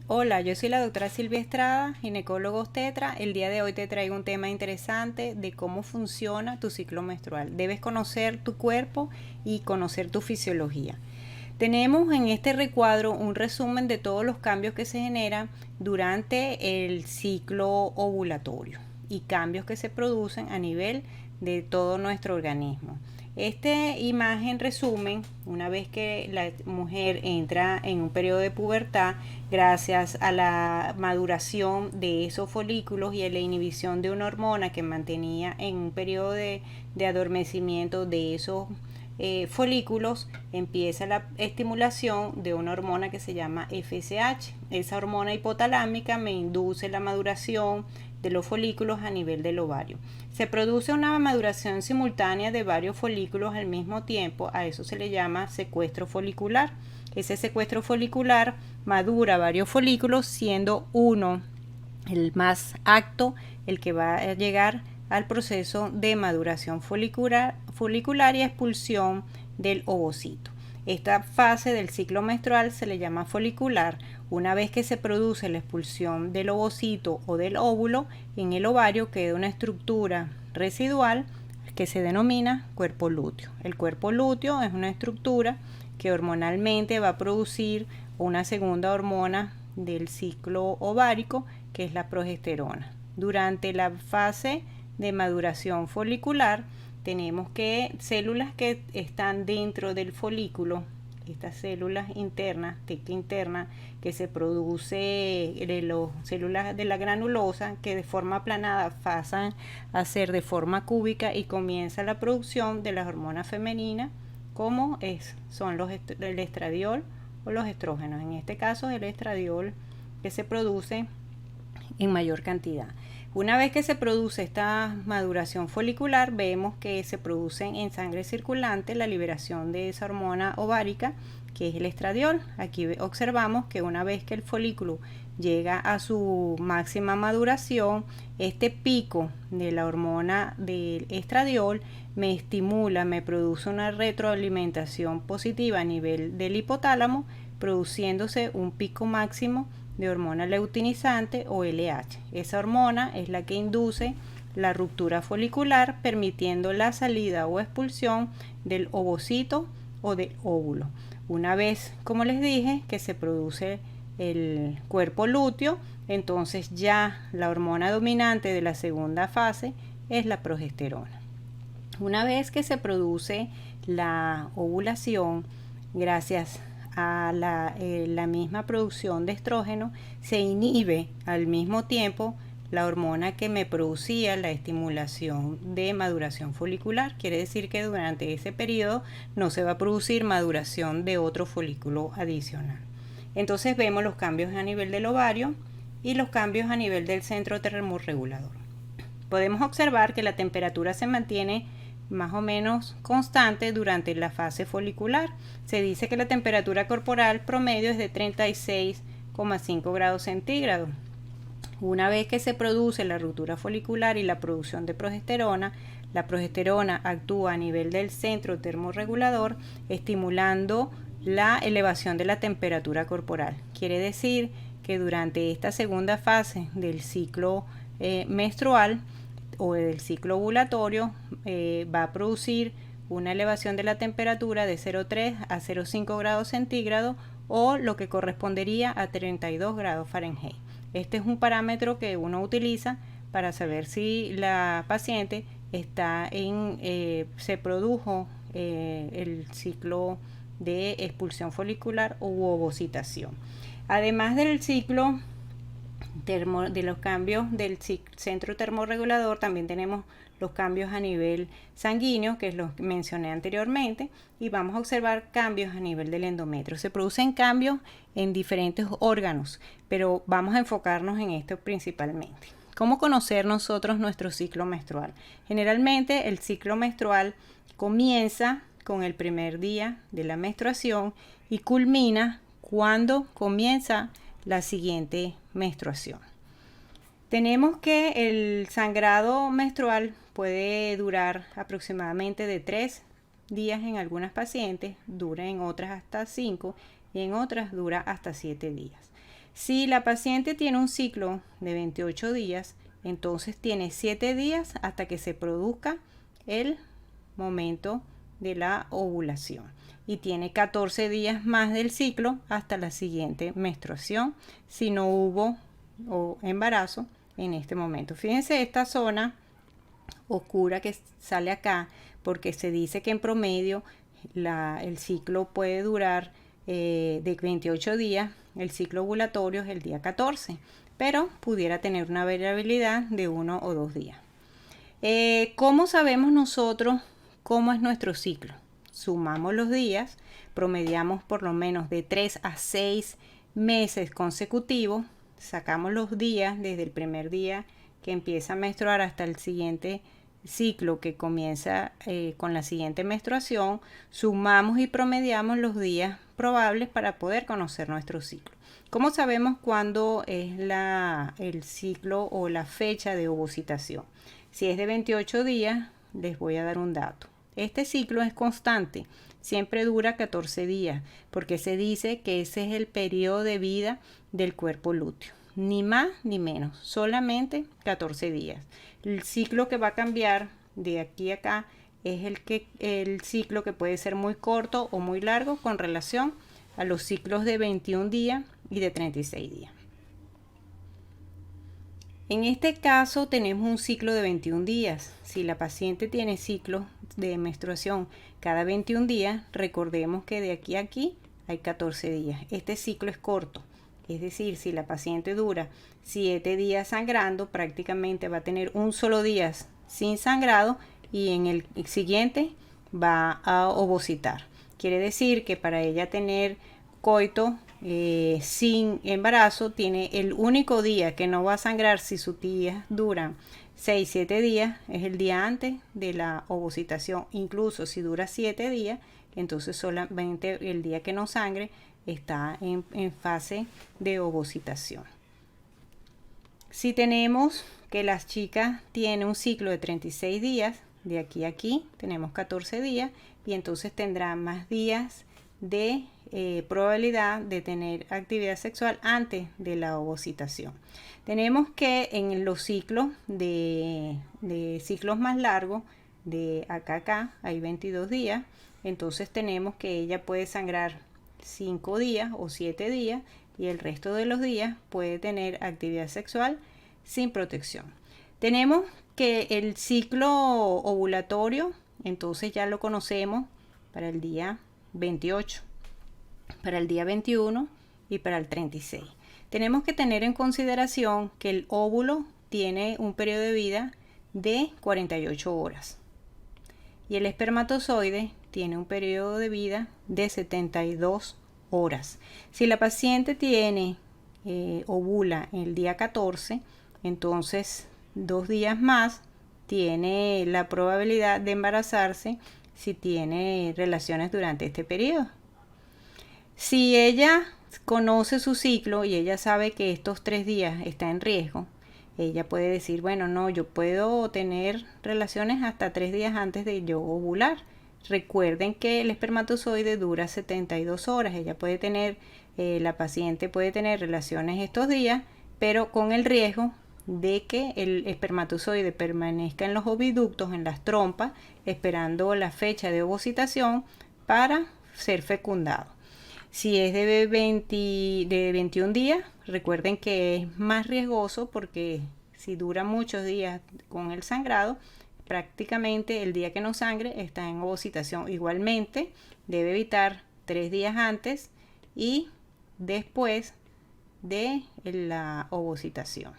Hola, yo soy la doctora Silvia Estrada, ginecólogo obstetra. El día de hoy te traigo un tema interesante de cómo funciona tu ciclo menstrual. Debes conocer tu cuerpo y conocer tu fisiología. Tenemos en este recuadro un resumen de todos los cambios que se generan durante el ciclo ovulatorio y cambios que se producen a nivel de todo nuestro organismo. Esta imagen resumen, una vez que la mujer entra en un periodo de pubertad, gracias a la maduración de esos folículos y a la inhibición de una hormona que mantenía en un periodo de adormecimiento de esos folículos, empieza la estimulación de una hormona que se llama FSH. Esa hormona hipotalámica me induce la maduración de los folículos a nivel del ovario. Se produce una maduración simultánea de varios folículos al mismo tiempo. A eso se le llama secuestro folicular. Ese secuestro folicular madura varios folículos, siendo uno el más acto, el que va a llegar al proceso de maduración folicular y expulsión del ovocito. Esta fase del ciclo menstrual se le llama folicular. Una vez que se produce la expulsión del ovocito o del óvulo, en el ovario queda una estructura residual que se denomina cuerpo lúteo. El cuerpo lúteo es una estructura que hormonalmente va a producir una segunda hormona del ciclo ovárico, que es la progesterona. Durante la fase de maduración folicular tenemos que células que están dentro del folículo, estas células internas, teca interna, que se produce de las células de la granulosa, que de forma aplanada pasan a ser de forma cúbica y comienza la producción de las hormonas femeninas, como son el estradiol o los estrógenos. En este caso el estradiol, que se produce en mayor cantidad. Una vez que se produce esta maduración folicular, vemos que se produce en sangre circulante la liberación de esa hormona ovárica, que es el estradiol. Aquí observamos que una vez que el folículo llega a su máxima maduración, este pico de la hormona del estradiol me estimula, me produce una retroalimentación positiva a nivel del hipotálamo, produciéndose un pico máximo de hormona luteinizante o LH. Esa hormona es la que induce la ruptura folicular, permitiendo la salida o expulsión del ovocito o del óvulo. Una vez, como les dije, que se produce el cuerpo lúteo, entonces ya la hormona dominante de la segunda fase es la progesterona. Una vez que se produce la ovulación, gracias a la misma producción de estrógeno, se inhibe al mismo tiempo la hormona que me producía la estimulación de maduración folicular. Quiere decir que durante ese periodo no se va a producir maduración de otro folículo adicional. Entonces vemos los cambios a nivel del ovario y los cambios a nivel del centro termorregulador. Podemos observar que la temperatura se mantiene más o menos constante durante la fase folicular. Se dice que la temperatura corporal promedio es de 36,5 grados centígrados. Una vez que se produce la ruptura folicular y la producción de progesterona, la progesterona actúa a nivel del centro termorregulador, estimulando la elevación de la temperatura corporal. Quiere decir que durante esta segunda fase del ciclo menstrual o del ciclo ovulatorio va a producir una elevación de la temperatura de 0,3 a 0,5 grados centígrados, o lo que correspondería a 32 grados Fahrenheit. Este es un parámetro que uno utiliza para saber si la paciente se produjo el ciclo de expulsión folicular u ovocitación. Además del ciclo de los cambios del centro termorregulador, también tenemos los cambios a nivel sanguíneo, que es lo que mencioné anteriormente, y vamos a observar cambios a nivel del endometrio. Se producen cambios en diferentes órganos, pero vamos a enfocarnos en esto principalmente. ¿Cómo conocer nosotros nuestro ciclo menstrual? Generalmente el ciclo menstrual comienza con el primer día de la menstruación y culmina cuando comienza la siguiente menstruación. Tenemos que el sangrado menstrual puede durar aproximadamente de 3 días en algunas pacientes, dura en otras hasta 5 y en otras dura hasta 7 días. Si la paciente tiene un ciclo de 28 días, entonces tiene 7 días hasta que se produzca el momento de la ovulación y tiene 14 días más del ciclo hasta la siguiente menstruación si no hubo embarazo en este momento. Fíjense esta zona oscura que sale acá porque se dice que en promedio el ciclo puede durar de 28 días, el ciclo ovulatorio es el día 14, pero pudiera tener una variabilidad de 1 o 2 días. ¿Cómo sabemos nosotros cómo es nuestro ciclo? Sumamos los días, promediamos por lo menos de 3 a 6 meses consecutivos, sacamos los días desde el primer día que empieza a menstruar hasta el siguiente ciclo que comienza con la siguiente menstruación, sumamos y promediamos los días probables para poder conocer nuestro ciclo. ¿Cómo sabemos cuándo es el ciclo o la fecha de ovocitación? Si es de 28 días, les voy a dar un dato. Este ciclo es constante, siempre dura 14 días, porque se dice que ese es el periodo de vida del cuerpo lúteo. Ni más ni menos, solamente 14 días. El ciclo que va a cambiar de aquí a acá es el ciclo que puede ser muy corto o muy largo con relación a los ciclos de 21 días y de 36 días. En este caso tenemos un ciclo de 21 días. Si la paciente tiene ciclos de menstruación cada 21 días, recordemos que de aquí a aquí hay 14 días. Este ciclo es corto. Es decir, si la paciente dura 7 días sangrando, prácticamente va a tener un solo día sin sangrado y en el siguiente va a ovocitar. Quiere decir que para ella tener coito sin embarazo, tiene el único día que no va a sangrar si sus días duran 6-7 días, es el día antes de la ovocitación. Incluso si dura 7 días, entonces solamente el día que no sangre está en fase de ovocitación. Si tenemos que las chicas tienen un ciclo de 36 días, de aquí a aquí tenemos 14 días y entonces tendrán más días de probabilidad de tener actividad sexual antes de la ovocitación. Tenemos que en los ciclos de ciclos más largos, de acá a acá hay 22 días, entonces tenemos que ella puede sangrar 5 días o 7 días y el resto de los días puede tener actividad sexual sin protección. Tenemos que el ciclo ovulatorio, entonces ya lo conocemos para el día 28, para el día 21 y para el 36. Tenemos que tener en consideración que el óvulo tiene un periodo de vida de 48 horas y el espermatozoide tiene un periodo de vida de 72 horas. Si la paciente tiene ovula el día 14, entonces 2 días más tiene la probabilidad de embarazarse si tiene relaciones durante este periodo. Si ella conoce su ciclo y ella sabe que estos 3 días está en riesgo, ella puede decir, bueno, no, yo puedo tener relaciones hasta 3 días antes de yo ovular. Recuerden que el espermatozoide dura 72 horas. Ella puede tener, la paciente puede tener relaciones estos días, pero con el riesgo de que el espermatozoide permanezca en los oviductos, en las trompas, esperando la fecha de ovocitación para ser fecundado. Si es de 21 días, recuerden que es más riesgoso porque si dura muchos días con el sangrado, prácticamente el día que no sangre está en ovocitación. Igualmente, debe evitar 3 días antes y después de la ovocitación.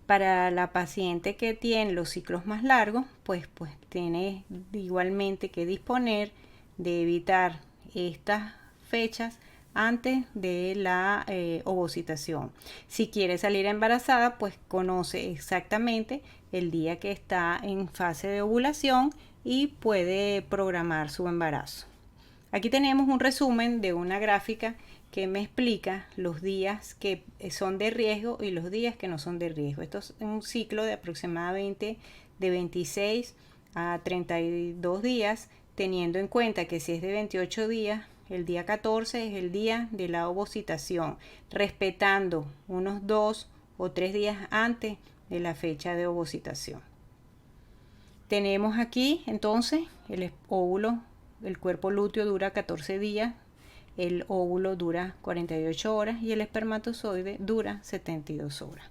Para la paciente que tiene los ciclos más largos, pues tiene igualmente que disponer de evitar estas fechas antes de la ovocitación. Si quiere salir embarazada, pues conoce exactamente el día que está en fase de ovulación y puede programar su embarazo. Aquí tenemos un resumen de una gráfica que me explica los días que son de riesgo y los días que no son de riesgo. Esto es un ciclo de aproximadamente de 26 a 32 días, teniendo en cuenta que si es de 28 días, el día 14 es el día de la ovocitación, respetando unos 2 o 3 días antes de la fecha de ovocitación. Tenemos aquí entonces el óvulo, el cuerpo lúteo dura 14 días, el óvulo dura 48 horas y el espermatozoide dura 72 horas.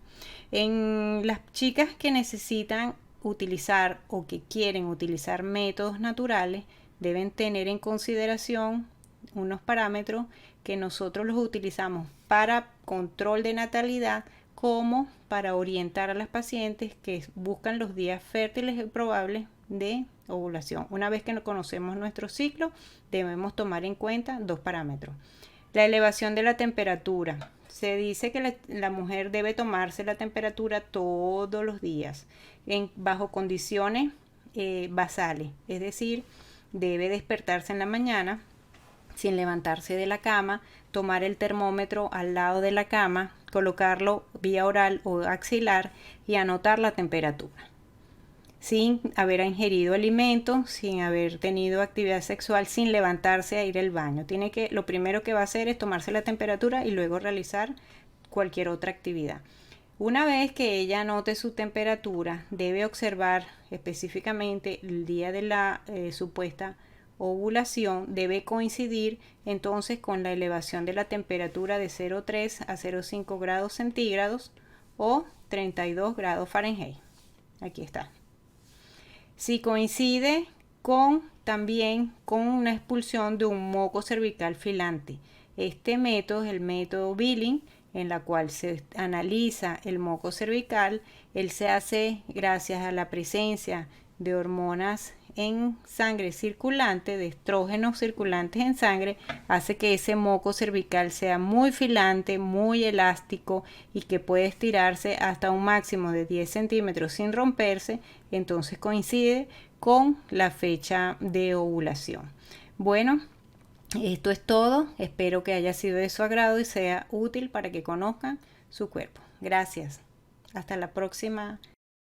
En las chicas que necesitan utilizar o que quieren utilizar métodos naturales, deben tener en consideración unos parámetros que nosotros los utilizamos para control de natalidad como para orientar a las pacientes que buscan los días fértiles y probables de ovulación. Una vez que conocemos nuestro ciclo, debemos tomar en cuenta 2 parámetros. La elevación de la temperatura. Se dice que la mujer debe tomarse la temperatura todos los días bajo condiciones basales, es decir, debe despertarse en la mañana sin levantarse de la cama, tomar el termómetro al lado de la cama, colocarlo vía oral o axilar y anotar la temperatura. Sin haber ingerido alimentos, sin haber tenido actividad sexual, sin levantarse a ir al baño. Lo primero que va a hacer es tomarse la temperatura y luego realizar cualquier otra actividad. Una vez que ella anote su temperatura, debe observar específicamente el día de la supuesta ovulación. Debe coincidir entonces con la elevación de la temperatura de 0,3 a 0,5 grados centígrados o 32 grados Fahrenheit. Aquí está. Si coincide también con una expulsión de un moco cervical filante. Este método es el método Billing, en la cual se analiza el moco cervical. Él se hace gracias a la presencia de hormonas en sangre circulante, de estrógenos circulantes en sangre, hace que ese moco cervical sea muy filante, muy elástico y que puede estirarse hasta un máximo de 10 centímetros sin romperse. Entonces coincide con la fecha de ovulación. Bueno, esto es todo. Espero que haya sido de su agrado y sea útil para que conozcan su cuerpo. Gracias. Hasta la próxima